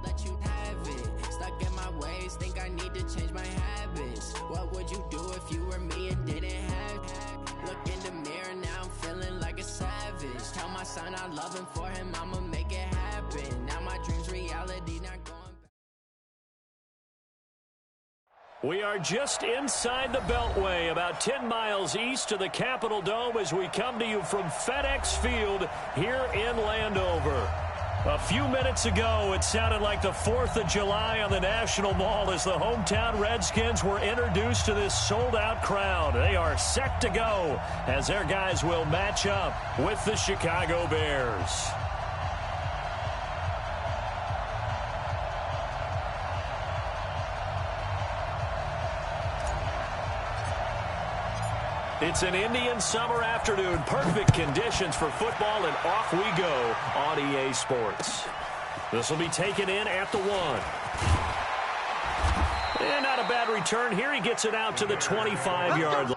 let you have it. Stuck in my ways, think I need to change my habits. What would you do if you were me and didn't have it? Look in the mirror, now I'm feeling like a savage. Tell my son I love him, for him I'ma make it happen. Now my dream's reality, not going back. We are just inside the Beltway, about 10 miles east of the Capitol Dome as we come to you from FedEx Field here in Landover. A few minutes ago, it sounded like the 4th of July on the National Mall as the hometown Redskins were introduced to this sold-out crowd. They are set to go as their guys will match up with the Chicago Bears. It's an Indian summer afternoon. Perfect conditions for football, and off we go on EA Sports. This will be taken in at the 1. And not a bad return here. He gets it out to the 25-yard line.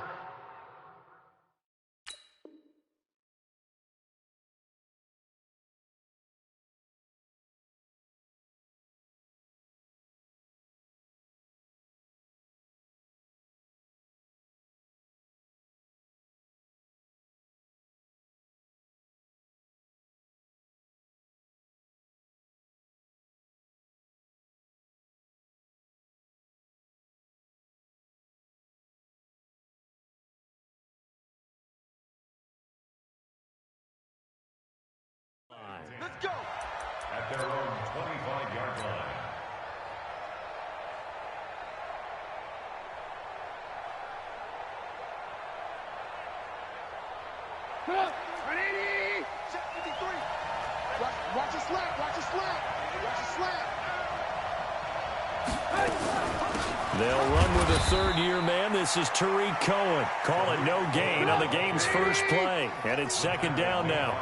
Let's go. At their own 25-yard line. Ready? Set 53. Watch it slap. Watch it slap. Watch it slap. They'll run with a third-year man. This is Tariq Cohen. Call it no gain on the game's first play. And it's second down now.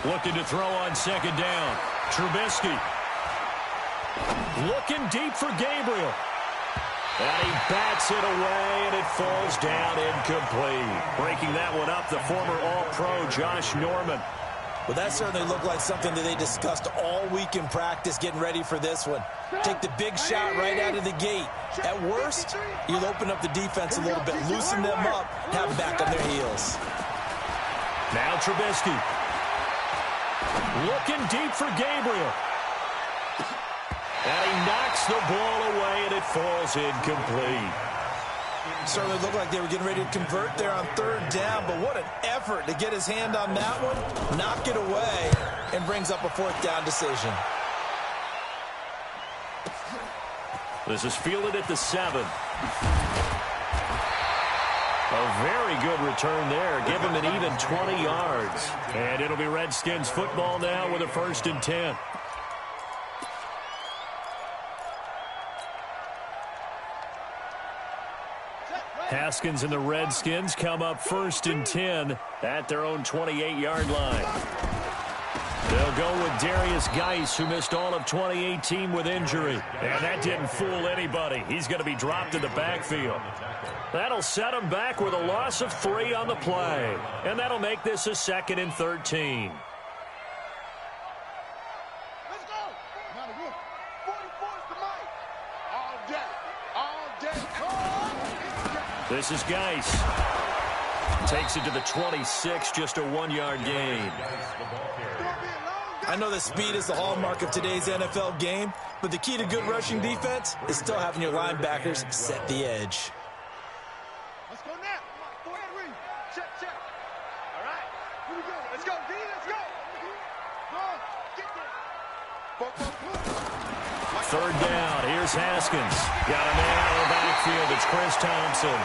Looking to throw on second down. Trubisky. Looking deep for Gabriel. And he bats it away, and it falls down incomplete. Breaking that one up, the former All-Pro Josh Norman. Well, that certainly looked like something that they discussed all week in practice getting ready for this one. Take the big shot right out of the gate. At worst, you'll open up the defense a little bit, loosen them up, have them back on their heels. Now Trubisky. Looking deep for Gabriel. And he knocks the ball away, and it falls incomplete. Certainly looked like they were getting ready to convert there on third down, but what an effort to get his hand on that one, knock it away, and brings up a fourth down decision. This is fielded at the 7. A very good return there. Give him an even 20 yards. And it'll be Redskins football now with a 1st and 10. Haskins and the Redskins come up 1st and 10 at their own 28-yard line. They'll go with Darius Geis, who missed all of 2018 with injury. And that didn't fool anybody. He's going to be dropped in the backfield. That'll set him back with a loss of 3 on the play. And that'll make this a 2nd and 13. Let's go. 44 is the mic. All day. All day. This is Geis. Takes it to the 26, just a 1-yard gain. I know that speed is the hallmark of today's NFL game, but the key to good rushing defense is still having your linebackers set the edge. Let's go now. Go ahead, Reed. Check. All right. Here we go. Let's go, D. Let's go. Go. Get there. Third down. Here's Haskins. Got a man out of the backfield. It's Chris Thompson.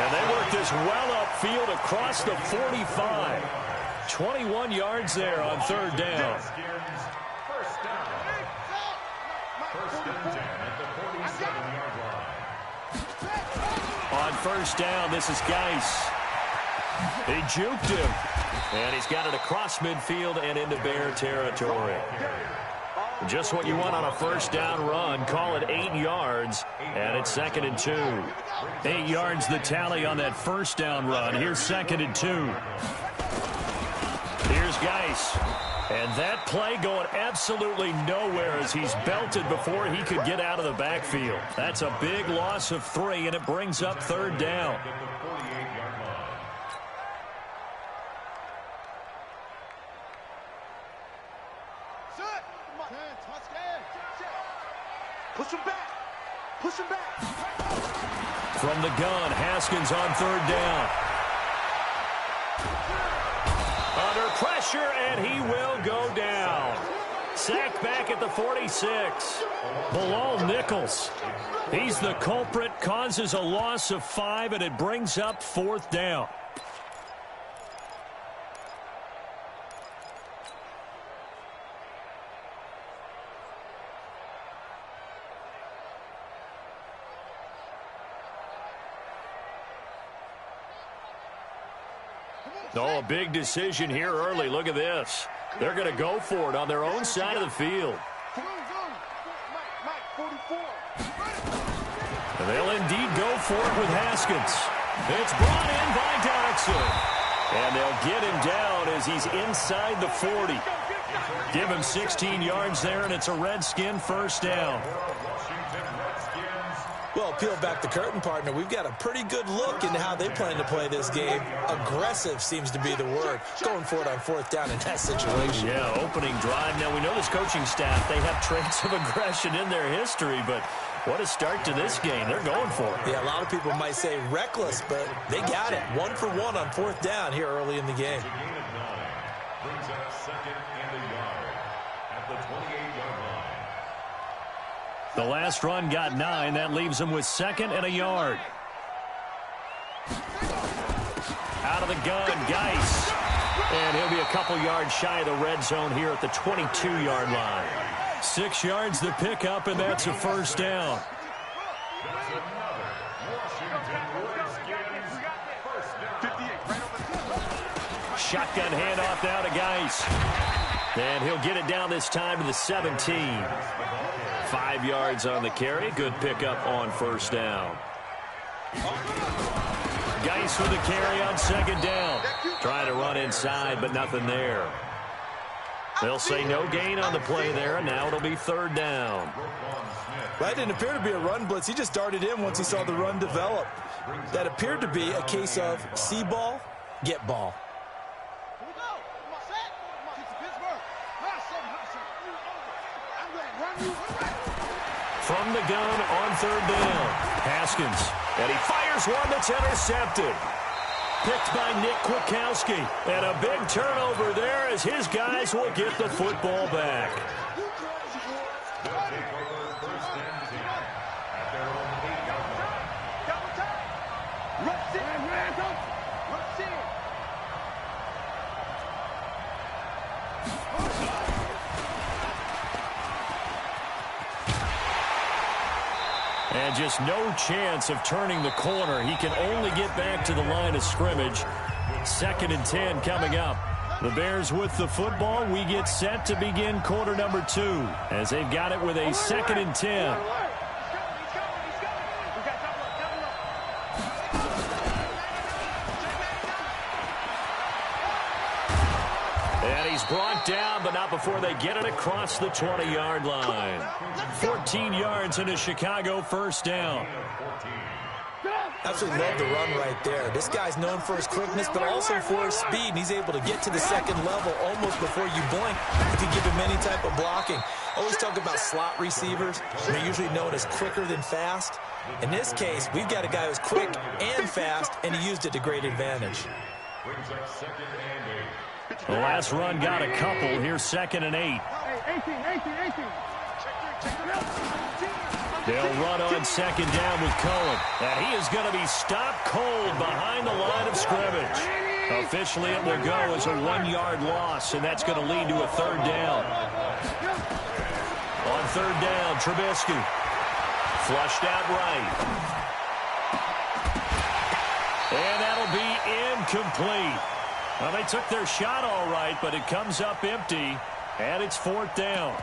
And they work this well upfield across the 45. 21 yards there on third down. First and 10 at the 47-yard line. On first down, this is Geis. He juked him. And he's got it across midfield and into Bear territory. Just what you want on a first down run. Call it 8 yards, and it's 2nd and 2. 8 yards the tally on that first down run. Here's 2nd and 2. Here's Geis. And that play going absolutely nowhere as he's belted before he could get out of the backfield. That's a big loss of 3, and it brings up third down. Push him back. Push him back. From the gun, Haskins on third down. Under pressure, and he will go down. Sacked back at the 46. Bilal Nichols. He's the culprit, causes a loss of 5, and it brings up fourth down. Oh, a big decision here early. Look at this. They're going to go for it on their own side of the field. And they'll indeed go for it with Haskins. It's brought in by Doxson. And they'll get him down as he's inside the 40. Give him 16 yards there, and it's a Redskin first down. Well, peel back the curtain, partner. We've got a pretty good look into how they plan to play this game. Aggressive seems to be the word. Going for it on fourth down in that situation. Yeah, opening drive. Now, we know this coaching staff, they have traits of aggression in their history, but what a start to this game. They're going for it. Yeah, a lot of people might say reckless, but they got it. 1 for 1 on fourth down here early in the game. Brings up second and a yard at the 28-yard line. The last run got 9. That leaves him with second and a yard. Out of the gun, Geis. And he'll be a couple yards shy of the red zone here at the 22-yard line. 6 yards the pickup, and that's a first down. That's another Washington Redskins first down. Shotgun handoff now to Geis. And he'll get it down this time to the 17. 5 yards on the carry. Good pickup on first down. Geis with the carry on second down. Trying to run inside, but nothing there. They'll say no gain on the play there, and now it'll be third down. That didn't appear to be a run blitz. He just darted in once he saw the run develop. That appeared to be a case of see ball, get ball. From the gun on third down, Haskins. And he fires one that's intercepted. Picked by Nick Kwiatkowski. And a big turnover there as his guys will get the football back. They'll take over first and 10 at their own 8-yard line. Rush in. Rush in. And just no chance of turning the corner. He can only get back to the line of scrimmage. Second and 10 coming up. The Bears with the football. We get set to begin quarter number 2 as they've got it with a second and 10. And he's brought down, but not before they get it across the 20-yard line. 14 yards and a Chicago first down. Absolutely love the run right there. This guy's known for his quickness, but also for his speed. And he's able to get to the second level almost before you blink. You can give him any type of blocking. Always talk about slot receivers. They're usually known as quicker than fast. In this case, we've got a guy who's quick and fast, and he used it to great advantage. Brings up second and 8. The last run got a couple. Here's second and 8. 18. They'll run on second down with Cohen. And he is going to be stopped cold behind the line of scrimmage. Officially, it will go as a 1-yard loss, and that's going to lead to a third down. On third down, Trubisky. Flushed out right. And that'll be incomplete. Well, they took their shot all right, but it comes up empty, and it's fourth down.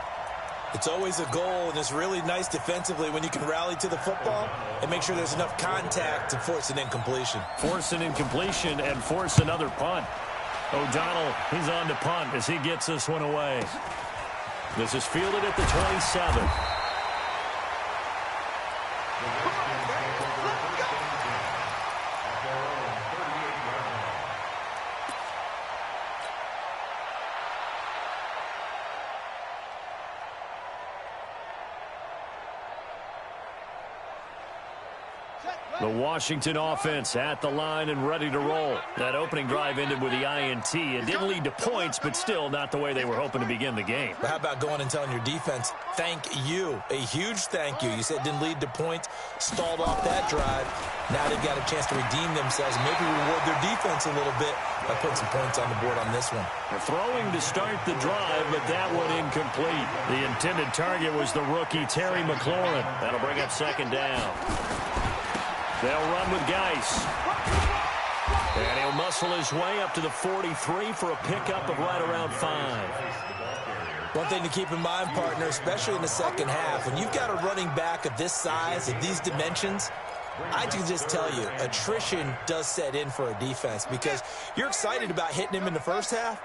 It's always a goal, and it's really nice defensively when you can rally to the football and make sure there's enough contact to force an incompletion. Force an incompletion and force another punt. O'Donnell, he's on to punt as he gets this one away. This is fielded at the 27. The Washington offense at the line and ready to roll. That opening drive ended with the INT. It didn't lead to points, but still not the way they were hoping to begin the game. But how about going and telling your defense, thank you, a huge thank you. You said it didn't lead to points, stalled off that drive. Now they've got a chance to redeem themselves and maybe reward their defense a little bit by putting some points on the board on this one. They're throwing to start the drive, but that one incomplete. The intended target was the rookie Terry McLaurin. That'll bring up second down. They'll run with Geis. And he'll muscle his way up to the 43 for a pickup of right around 5. One thing to keep in mind, partner, especially in the second half, when you've got a running back of this size, of these dimensions, I can just tell you, attrition does set in for a defense because you're excited about hitting him in the first half.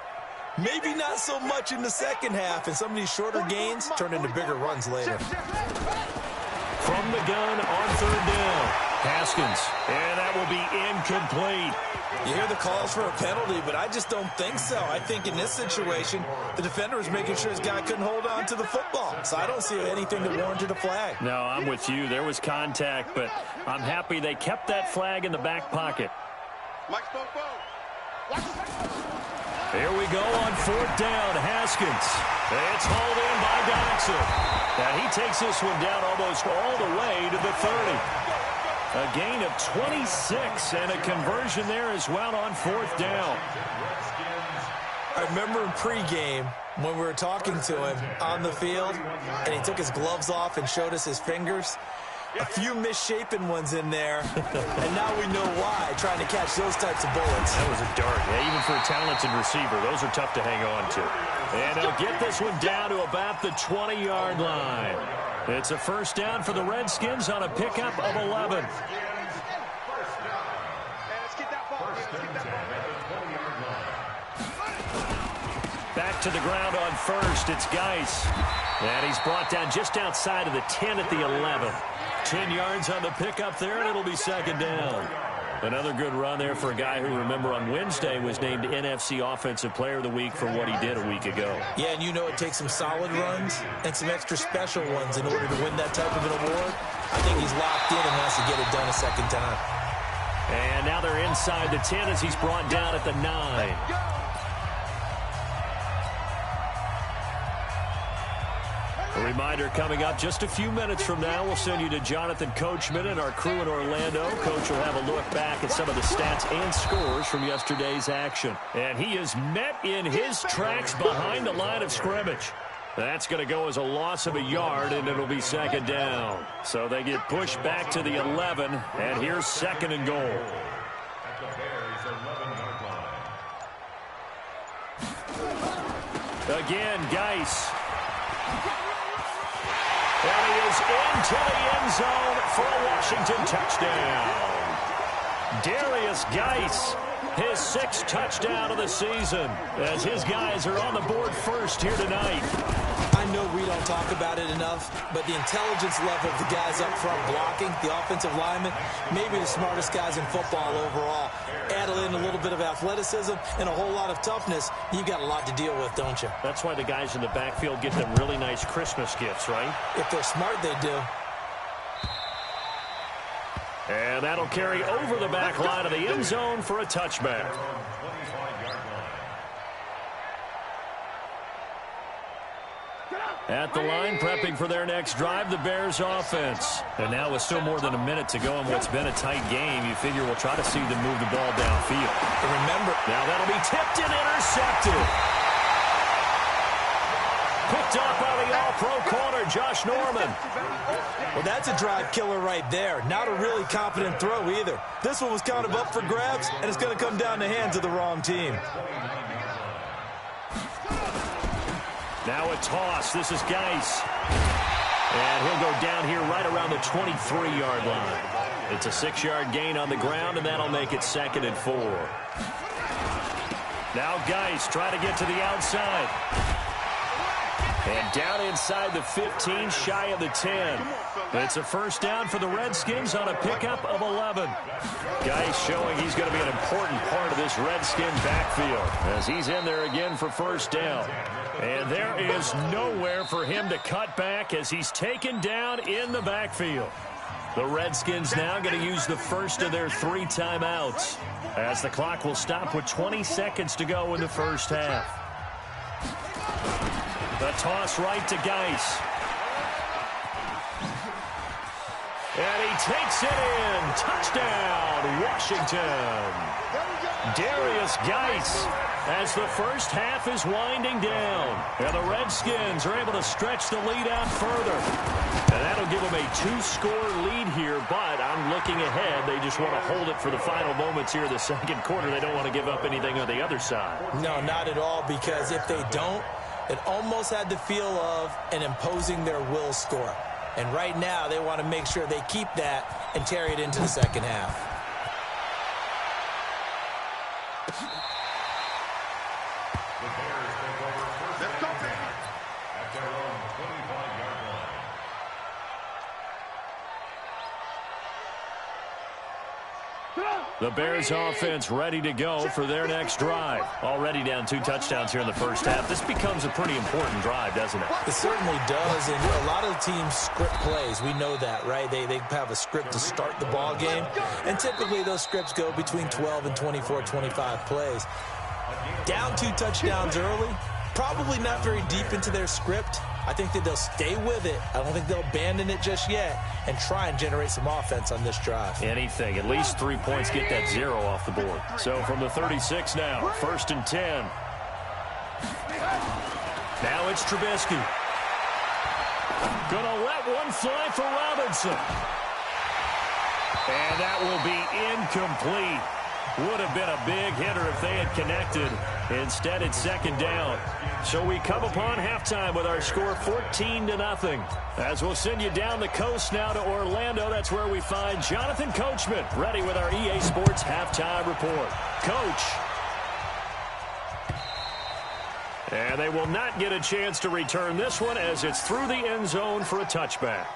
Maybe not so much in the second half, and some of these shorter gains turn into bigger runs later. From the gun on third down. Haskins, and that will be incomplete. You hear the calls for a penalty, but I just don't think so. I think in this situation, the defender was making sure his guy couldn't hold on to the football. So I don't see anything that warranted a flag. No, I'm with you. There was contact, but I'm happy they kept that flag in the back pocket. Here we go on fourth down. Haskins. It's hauled in by Dodson. And he takes this one down almost all the way to the 30. A gain of 26 and a conversion there as well on fourth down. I remember in pregame when we were talking to him on the field and he took his gloves off and showed us his fingers. A few misshapen ones in there, and now we know why, trying to catch those types of bullets. That was a dart. Yeah, even for a talented receiver, those are tough to hang on to. And they'll get this one down to about the 20-yard line. It's a first down for the Redskins on a pickup of 11. Back to the ground on first. It's Geis. And he's brought down just outside of the 10 at the 11. 10 yards on the pickup there, and it'll be second down. Another good run there for a guy who, remember, on Wednesday was named NFC Offensive Player of the Week for what he did a week ago. Yeah, and you know it takes some solid runs and some extra special ones in order to win that type of an award. I think he's locked in and wants to get it done a second time. And now they're inside the 10 as he's brought down at the 9. A reminder coming up just a few minutes from now, we'll send you to Jonathan Coachman and our crew in Orlando. Coach will have a look back at some of the stats and scores from yesterday's action. And he is met in his tracks behind the line of scrimmage. That's going to go as a loss of a yard, and it'll be second down. So they get pushed back to the 11, and here's second and goal. At the Bears' 11-yard line. Again, Geis. And he is into the end zone for a Washington touchdown. Darius Geis, his 6th touchdown of the season, as his guys are on the board first here tonight. I know we don't talk about it enough, but the intelligence level of the guys up front blocking, the offensive linemen, maybe the smartest guys in football overall. Add in a little bit of athleticism and a whole lot of toughness, you've got a lot to deal with, don't you? That's why the guys in the backfield get them really nice Christmas gifts, right? If they're smart, they do. And that'll carry over the back line of the end zone for a touchback. At the line, prepping for their next drive, the Bears offense. And now with still more than a minute to go in what's been a tight game, you figure we'll try to see them move the ball downfield. And remember, now that'll be tipped and intercepted. Picked up by the all-pro corner, Josh Norman. Well, that's a drive killer right there. Not a really confident throw either. This one was kind of up for grabs, and it's going to come down the hands of the wrong team. Now a toss. This is Geis. And he'll go down here right around the 23-yard line. It's a 6-yard gain on the ground, and that'll make it 2nd and 4. Now Geist try to get to the outside. And down inside the 15, shy of the 10. It's a first down for the Redskins on a pickup of 11. Geist showing he's going to be an important part of this Redskin backfield as he's in there again for first down. And there is nowhere for him to cut back as he's taken down in the backfield. The Redskins now going to use the first of their 3 timeouts as the clock will stop with 20 seconds to go in the first half. The toss right to Geist. And he takes it in. Touchdown, Washington. Darius Geist as the first half is winding down. And the Redskins are able to stretch the lead out further. And that'll give them a 2-score lead here, but I'm looking ahead. They just want to hold it for the final moments here of the second quarter. They don't want to give up anything on the other side. No, not at all, because if they don't, it almost had the feel of an imposing their will score. And right now, they want to make sure they keep that and carry it into the second half. The Bears take over first and 10 at their own 25-yard line. The Bears offense ready to go for their next drive. Already down 2 touchdowns here in the first half. This becomes a pretty important drive, doesn't it? It certainly does, and a lot of teams script plays. We know that, right? They have a script to start the ball game, and typically those scripts go between 12 and 24, 25 plays. Down 2 touchdowns early, probably not very deep into their script. I think that they'll stay with it. I don't think they'll abandon it just yet and try and generate some offense on this drive. Anything. At least 3 points, get that 0 off the board. So from the 36 now, first and 10. Now it's Trubisky. Gonna let one fly for Robinson. And that will be incomplete. Would have been a big hitter if they had connected. Instead, it's second down. So we come upon halftime with our score 14-0. As we'll send you down the coast now to Orlando, that's where we find Jonathan Coachman ready with our EA Sports halftime report. Coach. And they will not get a chance to return this one as it's through the end zone for a touchback.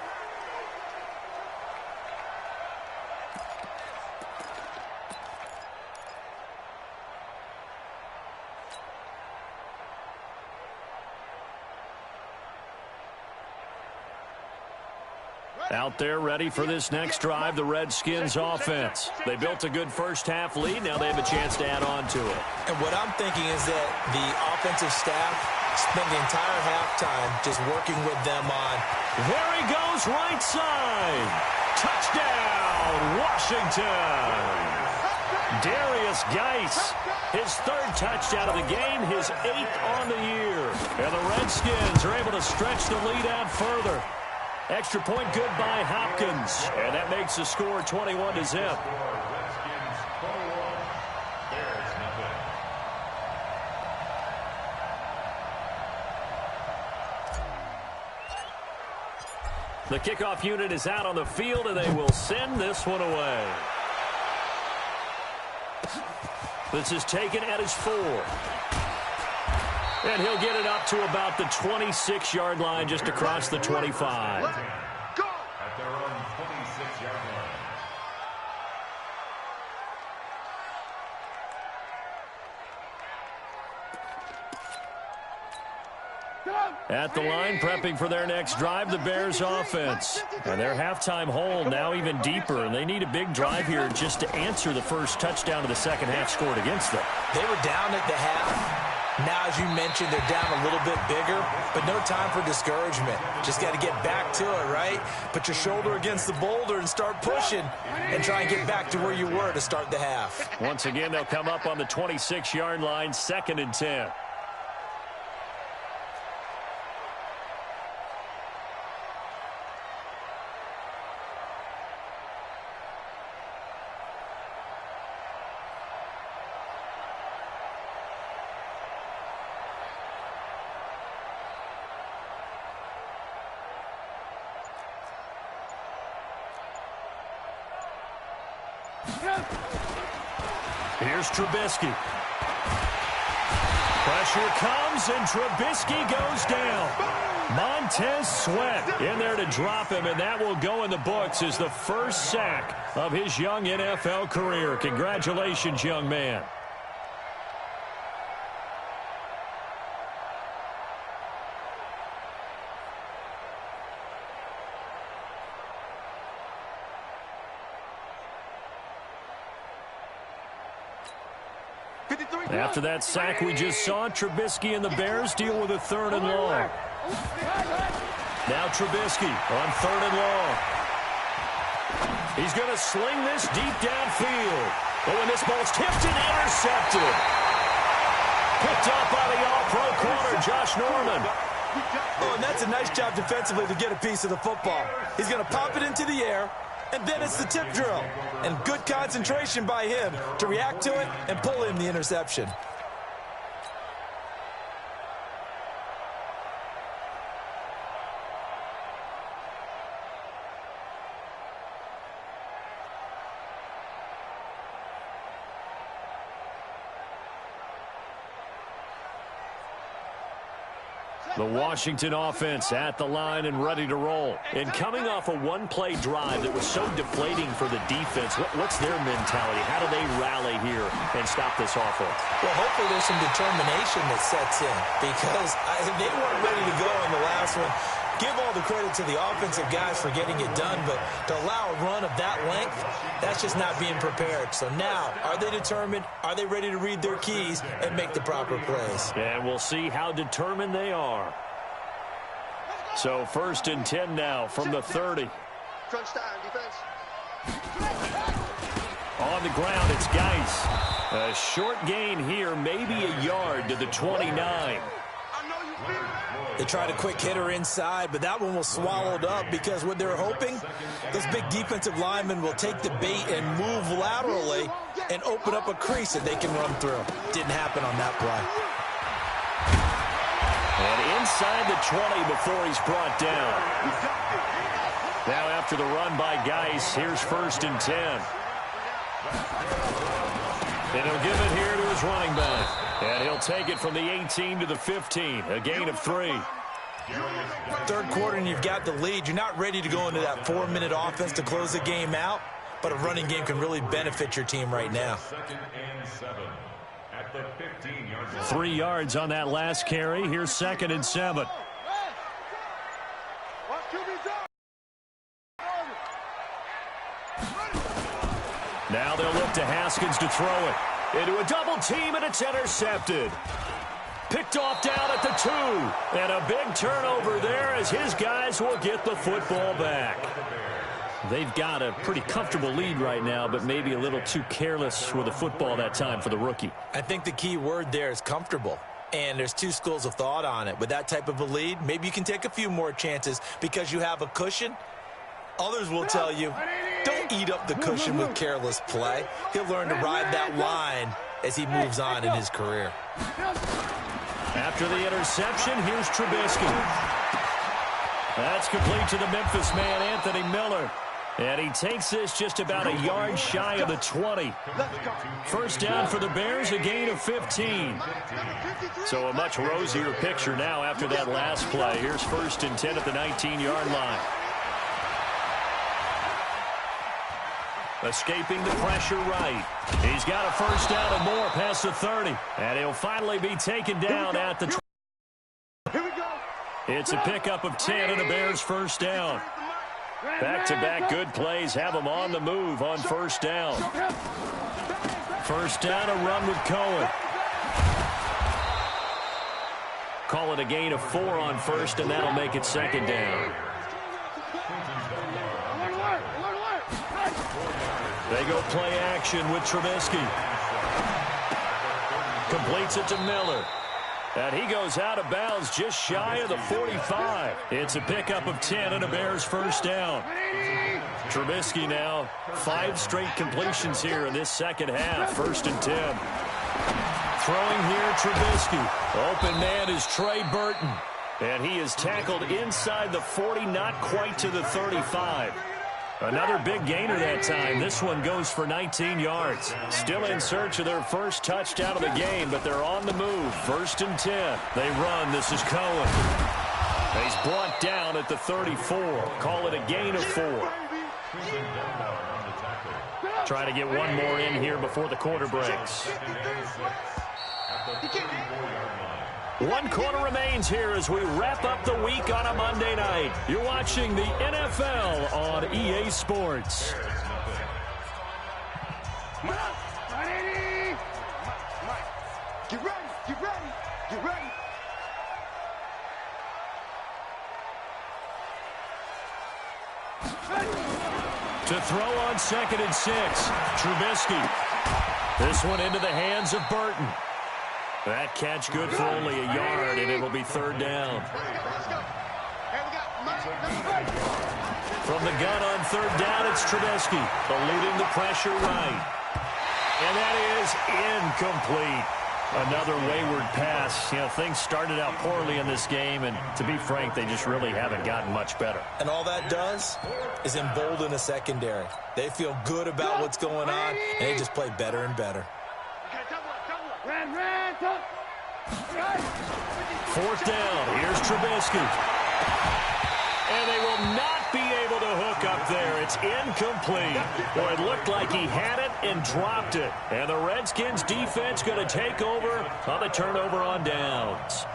Out there ready for this next drive, the Redskins offense. They built a good first half lead. Now they have a chance to add on to it. And what I'm thinking is that the offensive staff spent the entire halftime just working with them on. There he goes, right side. Touchdown, Washington. Darius Geist, his 3rd touchdown of the game, his 8th on the year. And the Redskins are able to stretch the lead out further. Extra point good by Hopkins. And that makes the score 21-0. Redskins 21, Bears nothing. The kickoff unit is out on the field, and they will send this one away. This is taken at his 4. And he'll get it up to about the 26-yard line, just across the 25. At their own 26-yard line. At the line, prepping for their next drive, the Bears offense. And their halftime hole now even deeper, and they need a big drive here just to answer the first touchdown of the second half scored against them. They were down at the half. Now, as you mentioned, they're down a little bit bigger, but no time for discouragement. Just got to get back to it, right? Put your shoulder against the boulder and start pushing and try and get back to where you were to start the half. Once again, they'll come up on the 26-yard line, 2nd and 10. Here's Trubisky. Pressure comes, and Trubisky goes down. Montez Sweat in there to drop him, and that will go in the books as the first sack of his young NFL career. Congratulations, young man. After that sack we just saw, Trubisky and the Bears deal with a 3rd and long. Now Trubisky on 3rd and long. He's going to sling this deep downfield. But when this ball's tipped and intercepted. Picked up by the all-pro corner, Josh Norman. Oh, and that's a nice job defensively to get a piece of the football. He's going to pop it into the air, and then it's the tip drill. And good concentration by him to react to it and pull in the interception. The Washington offense at the line and ready to roll. And coming off a one-play drive that was so deflating for the defense, what's their mentality? How do they rally here and stop this offense? Well, hopefully there's some determination that sets in because they weren't ready to go on the last one. Give all the credit to the offensive guys for getting it done, but to allow a run of that length, that's just not being prepared. So now, are they determined? Are they ready to read their keys and make the proper plays? And we'll see how determined they are. So 1st and 10 now from the 30. Crunch time, defense. On the ground, it's Geis. A short gain here, maybe a yard to the 29. They tried a quick hitter inside, but that one was swallowed up because what they're hoping, those big defensive linemen will take the bait and move laterally and open up a crease that they can run through. Didn't happen on that play. And inside the 20 before he's brought down. Now after the run by Geis, here's 1st and 10. And he'll give it here to his running back. And he'll take it from the 18 to the 15, a gain of 3. 3rd quarter and you've got the lead. You're not ready to go into that 4-minute offense to close the game out, but a running game can really benefit your team right now. 2nd and 7 at the 15-yard line. 3 yards on that last carry. Here's 2nd and 7. Now they'll look to Haskins to throw it. Into a double team, and it's intercepted. Picked off down at the 2. And a big turnover there as his guys will get the football back. They've got a pretty comfortable lead right now, but maybe a little too careless with the football that time for the rookie. I think the key word there is comfortable. And there's 2 schools of thought on it. With that type of a lead, maybe you can take a few more chances because you have a cushion. Others will tell you, don't eat up the cushion with careless play. He'll learn to ride that line as he moves on in his career. After the interception, here's Trubisky. That's complete to the Memphis man, Anthony Miller. And he takes this just about a yard shy of the 20. 1st down for the Bears, a gain of 15. So a much rosier picture now after that last play. Here's 1st and 10 at the 19-yard line. Escaping the pressure right. He's got a 1st down and more past the 30. And he'll finally be taken down at the 20. It's a pickup of 10 and a Bears 1st down. Back-to-back good plays have them on the move on 1st down. 1st down, a run with Cohen. Call it a gain of 4 on 1st, and that'll make it 2nd down. They go play action with Trubisky. Completes it to Miller. And he goes out of bounds just shy of the 45. It's a pickup of 10 and a Bears 1st down. Trubisky now 5 straight completions here in this 2nd half. 1st and 10. Throwing here, Trubisky. Open man is Trey Burton. And he is tackled inside the 40, not quite to the 35. Another big gainer that time. This one goes for 19 yards. Still in search of their first touchdown of the game, but they're on the move. 1st and 10. They run. This is Cohen. He's brought down at the 34. Call it a gain of 4. Try to get one more in here before the quarter breaks. 1 quarter remains here as we wrap up the week on a Monday night. You're watching the NFL on EA Sports. Get ready, get ready, get ready. To throw on 2nd and 6. Trubisky. This one into the hands of Burton. That catch good for only a yard, and it'll be 3rd down. From the gun on 3rd down, it's Trubisky, eluding the pressure right. And that is incomplete. Another wayward pass. You know, things started out poorly in this game, and to be frank, they just really haven't gotten much better. And all that does is embolden a secondary. They feel good about what's going on, and they just play better and better. 4th down. Here's Trubisky. And they will not be able to hook up there. It's incomplete. Boy, it looked like he had it and dropped it. And the Redskins defense going to take over on the turnover on downs.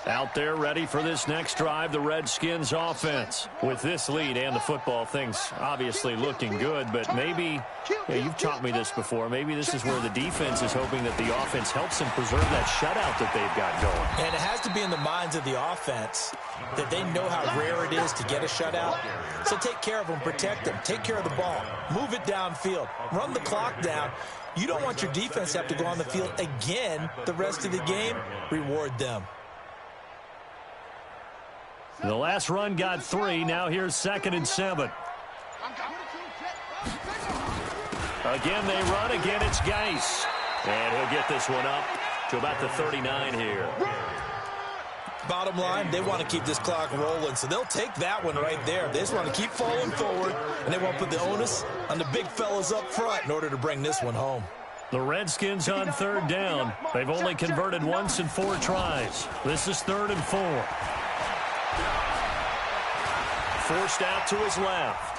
Out there ready for this next drive, the Redskins offense. With this lead and the football, things obviously looking good, but maybe, you've taught me this before, maybe this is where the defense is hoping that the offense helps them preserve that shutout that they've got going. And it has to be in the minds of the offense that they know how rare it is to get a shutout. So take care of them, protect them, take care of the ball, move it downfield, run the clock down. You don't want your defense to have to go on the field again the rest of the game. Reward them. The last run got 3. Now here's 2nd and 7. Again, they run. Again, it's Geis. And he'll get this one up to about the 39 here. Bottom line, they want to keep this clock rolling, so they'll take that one right there. They just want to keep falling forward, and they won't put the onus on the big fellas up front in order to bring this one home. The Redskins on 3rd down. They've only converted once in 4 tries. This is 3rd and 4. Forced out to his left.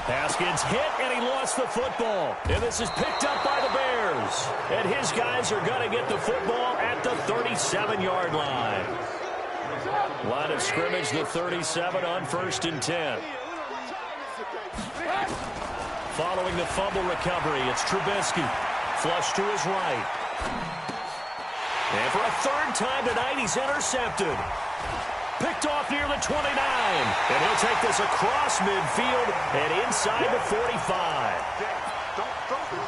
Haskins hit, and he lost the football. And this is picked up by the Bears. And his guys are going to get the football at the 37-yard line. Line of scrimmage, the 37 on 1st and 10. Following the fumble recovery, it's Trubisky. Flush to his right. And for a 3rd time tonight, he's intercepted. Picked off near the 29. And he'll take this across midfield and inside the 45.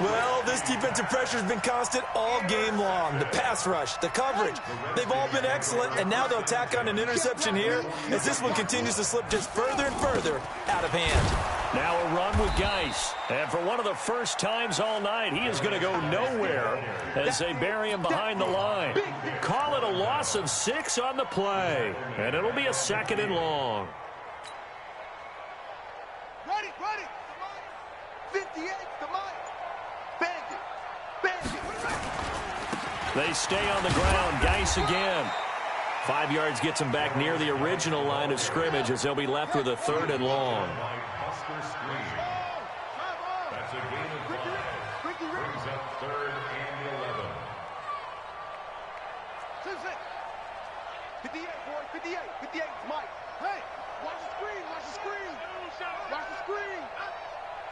Well, this defensive pressure has been constant all game long. The pass rush, the coverage, they've all been excellent, and now they'll tack on an interception here as this one continues to slip just further and further out of hand. Now a run with Geis. And for one of the first times all night, he is going to go nowhere as they bury him behind the line. Call it a loss of 6 on the play. And it'll be a 2nd and long. Ready, ready. 58, come on. Bandit, bandit. They stay on the ground. Geis again. 5 yards gets him back near the original line of scrimmage as they'll be left with a 3rd and long. That's a gain of 5. Brings up 3rd and 11. 58, boy, 58, 58, Mike. Hey, watch the screen, watch the screen. Watch the screen.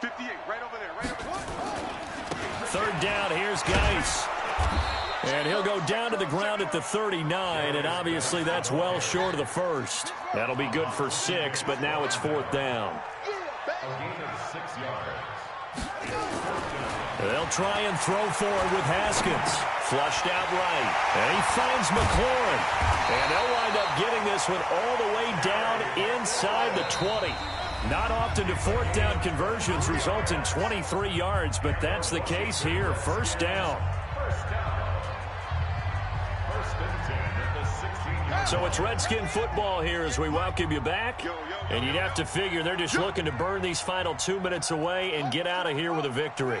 58, right over there, right over there. 3rd down, here's Geis. And he'll go down to the ground at the 39, and obviously that's well short of the 1st. That'll be good for 6, but now it's 4th down. A gain of 6 yards. They'll try and throw forward with Haskins. Flushed out right. And he finds McLaurin. And they'll wind up getting this one all the way down inside the 20. Not often do 4th down conversions result in 23 yards, but that's the case here. 1st down. 1st down. 1st and 10 at the 16-yard So it's Redskin football here as we welcome you back. And you'd have to figure they're just looking to burn these final 2 minutes away and get out of here with a victory.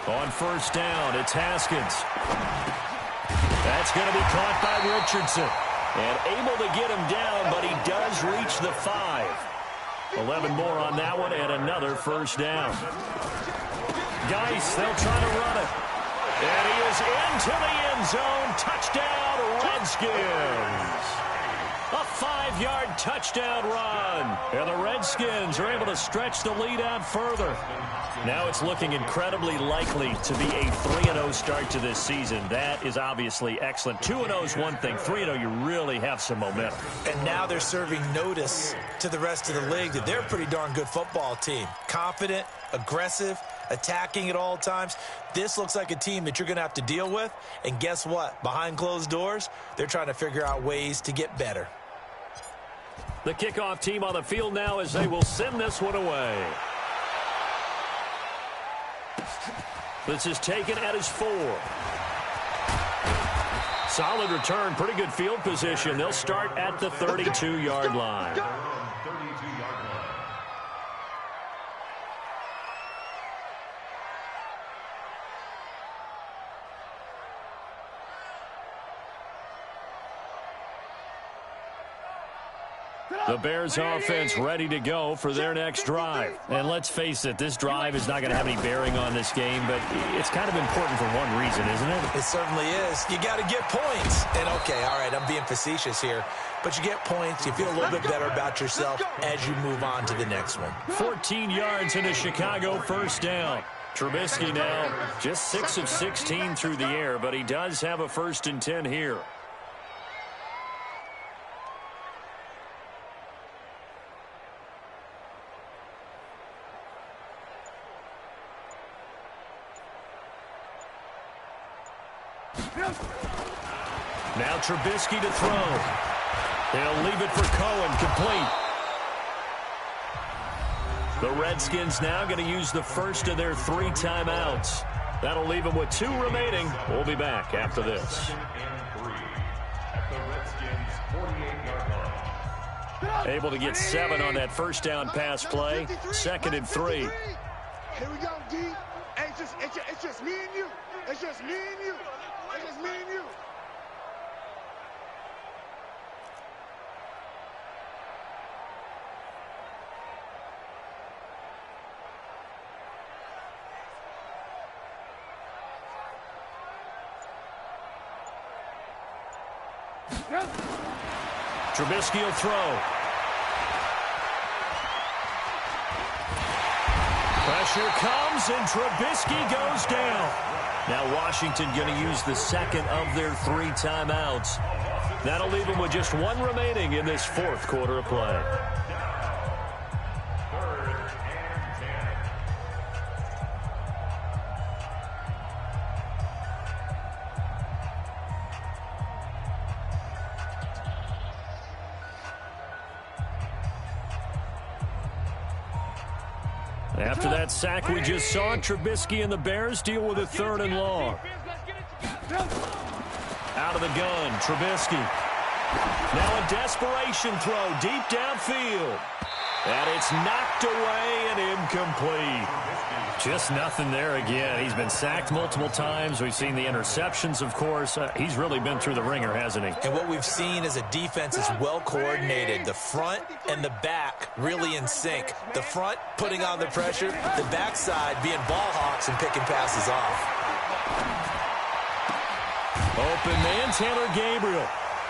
On first down, it's Haskins. That's going to be caught by Richardson. And able to get him down, but he does reach the 5. 11 more on that one and another first down. Geist, they'll try to run it. And he is into the end zone. Touchdown, Redskins. A 5-yard touchdown run. And the Redskins are able to stretch the lead out further. Now it's looking incredibly likely to be a 3-0 start to this season. That is obviously excellent. 2-0 is one thing. 3-0, you really have some momentum. And now they're serving notice to the rest of the league that they're a pretty darn good football team. Confident, aggressive, attacking at all times. This looks like a team that you're going to have to deal with. And guess what? Behind closed doors, they're trying to figure out ways to get better. The kickoff team on the field now as they will send this one away. This is taken at his 4. Solid return, pretty good field position. They'll start at the 32-yard line. The Bears offense ready to go for their next drive. And let's face it, this drive is not going to have any bearing on this game, but it's kind of important for one reason, isn't it? It certainly is. You got to get points. And, okay, all right, I'm being facetious here, but you get points, you feel a little bit better about yourself as you move on to the next one. 14 yards into Chicago, first down. Trubisky now just 6 of 16 through the air, but he does have a 1st and 10 here. Now Trubisky to throw. They'll leave it for Cohen, complete. The Redskins now going to use the first of their 3 timeouts. That'll leave them with 2 remaining. We'll be back after this. Able to get 7 on that first down pass play. 2nd and 3. Here we go, D. Hey, it's just me and you. It's just me and you. It's just me and you. Trubisky will throw. Pressure comes, and Trubisky goes down. Now Washington going to use the 2nd of their 3 timeouts. That'll leave them with just 1 remaining in this 4th quarter of play. After that sack we just saw, Trubisky and the Bears deal with a 3rd and long. Out of the gun, Trubisky. Now a desperation throw deep downfield. And it's knocked away and incomplete. Just nothing there again. He's been sacked multiple times. We've seen the interceptions, of course. He's really been through the ringer, hasn't he? And what we've seen is a defense is well coordinated. The front and the back really in sync. The front putting on the pressure, the backside being ball hawks and picking passes off. Open man, Taylor Gabriel.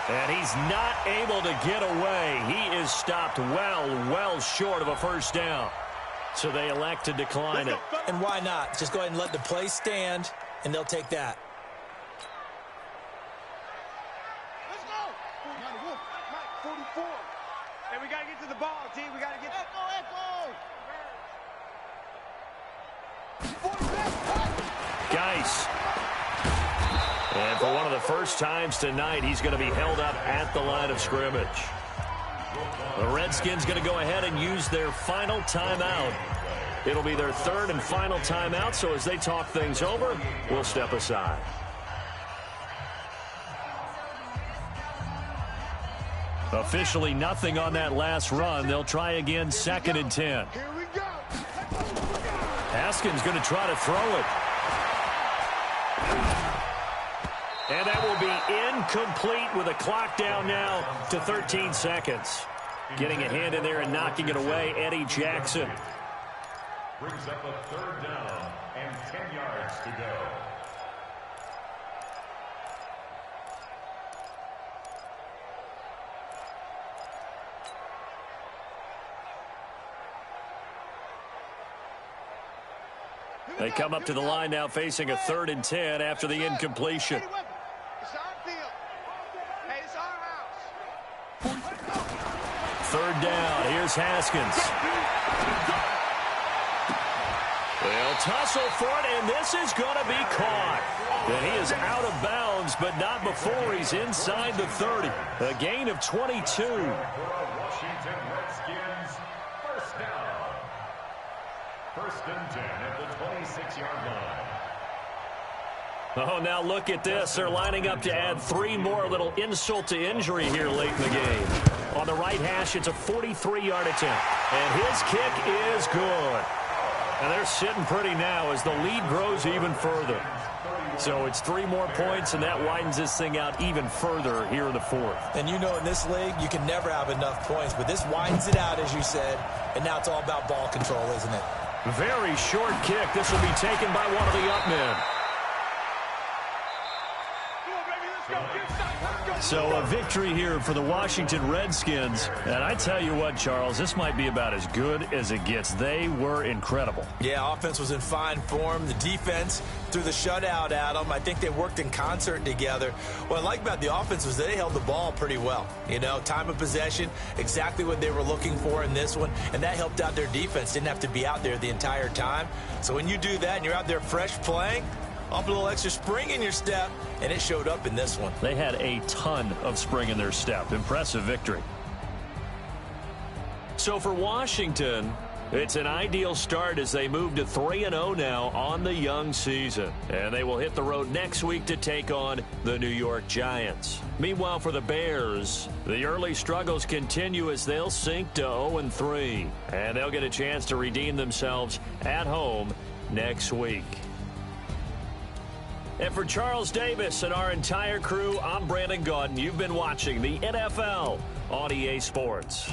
And he's not able to get away. He is stopped well short of a first down. So they elect to decline it. And why not? Just go ahead and let the play stand, and they'll take that. Let's go. 44. Hey, we got to get to the ball, T. We got to get Echo. Geist. And for one of the first times tonight, he's going to be held up at the line of scrimmage. The Redskins going to go ahead and use their final timeout. It'll be their third and final timeout, so as they talk things over, we'll step aside. Officially nothing on that last run. They'll try again, 2nd and 10. Here we go. Haskins going to try to throw it. And that will be incomplete with a clock down now to 13 seconds. Getting a hand in there and knocking it away, Eddie Jackson. Brings up a 3rd down and 10 yards to go. They come up to the line now facing a 3rd and 10 after the incompletion. It's our field. Hey, it's our house. 3rd down. Here's Haskins. They'll tussle for it, and this is going to be caught. And he is out of bounds, but not before he's inside the 30. A gain of 22. Washington Redskins, 1st down. 1st and 10 at the 26-yard line. Oh, now look at this. They're lining up to add 3 more. A little insult to injury here late in the game. On the right hash, it's a 43-yard attempt. And his kick is good. And they're sitting pretty now as the lead grows even further. So it's 3 more points, and that widens this thing out even further here in the 4th. And you know in this league, you can never have enough points. But this widens it out, as you said. And now it's all about ball control, isn't it? Very short kick. This will be taken by one of the up men. So a victory here for the Washington Redskins. And I tell you what, Charles, this might be about as good as it gets. They were incredible. Yeah, offense was in fine form. The defense threw the shutout at them. I think they worked in concert together. What I like about the offense was they held the ball pretty well. You know, time of possession, exactly what they were looking for in this one. And that helped out their defense. Didn't have to be out there the entire time. So when you do that and you're out there fresh playing, up a little extra spring in your step, and it showed up in this one. They had a ton of spring in their step. Impressive victory. So for Washington, it's an ideal start as they move to 3-0 now on the young season. And they will hit the road next week to take on the New York Giants. Meanwhile, for the Bears, the early struggles continue as they'll sink to 0-3. And they'll get a chance to redeem themselves at home next week. And for Charles Davis and our entire crew, I'm Brandon Gaudin. You've been watching the NFL on EA Sports.